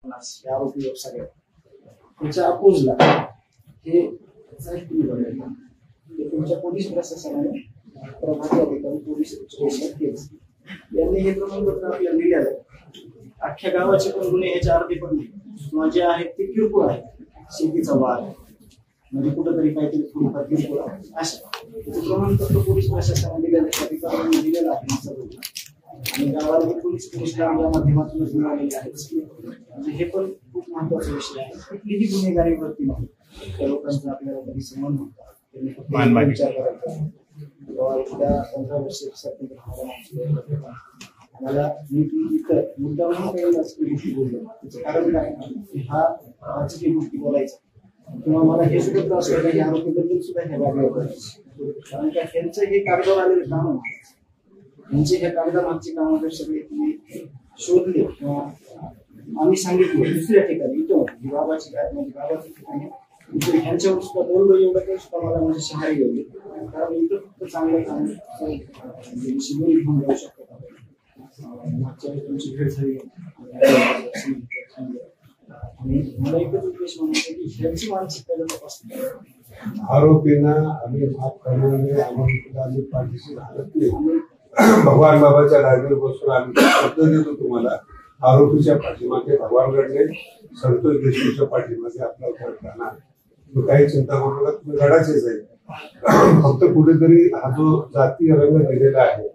आरोपी सगळ्या त्याच्या अपोजला हे तुमच्या पोलीस प्रशासनाने प्रभारी अधिकारी पोलीस स्टेशन केलं यांनी हे प्रमाणपत्र आपल्याला दिलेलं आहे। अख्ख्या गावाचे पण गुन्हे ह्याच्या अर्धे पडले किंवा जे आहेत ते किरकोळ आहेत, शेतीचा वाद म्हणजे कुठंतरी काहीतरी थोडीफार किरकोळ आहे असं प्रमाणपत्र पोलीस प्रशासनाने दिलेलं आहे आणि गावाला पोलीस कमिशनरच्या माध्यमातूनच मिळालेले आहेत। म्हणजे हे पण खूप महत्वाचा विषय आहे। कुठलीही गुन्हेगारी वरती नाही, त्या लोकांचा आपल्याला कधी संबंध नव्हता, त्यांनी फक्त विचार करायचा त्या 15 वर्षासाठी मला इतर मुद्दा म्हणून काही राजकीय गोष्टी बोललो त्याचं कारण काय हा राजकीय गोष्टी बोलायचा किंवा मला हे सुद्धा त्रास व्हायला की आरोपीबद्दल सुद्धा हे वागलं कारण का त्यांचं हे कागदावर आलेलं काम म्हणजे ह्या कागदामागची कामं जर सगळे तुम्ही शोधले किंवा आम्ही सांगितलं दुसऱ्या ठिकाणी इथं बाबाची काय म्हणजे बाबाच्या ठिकाणी ह्यांच्यावर सुद्धा बोललो एवढं काही सुद्धा मला म्हणजे सहाय्य एवढे कारण इथं फक्त चांगलं काम शिबिर घेऊन जाऊ शकतो मागच्या वेळेस तुमची भेट झाली आणि मला एकच उद्देश म्हणायचा की ह्यांची मानसिकता तपासली आरोपींना आम्ही माफ करण्याने आम्ही पाठीशी राहत नाही। भगवान बाबाच्या गाडीवर बसून आम्ही शब्द देतो तुम्हाला आरोपीच्या पाठीमागे भगवान घडले संतोष देशमुखच्या पाठीमागे आपला घर राहणार, तुम्ही काही चिंता करू नका, तुम्ही लढाचेच आहे। फक्त कुठेतरी हा जो जातीय रंग दिलेला आहे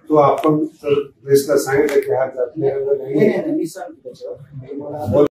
तो आपण जर देशला सांगितलं की हा जातीय रंग नाही मी सांगतो त्याच्यावर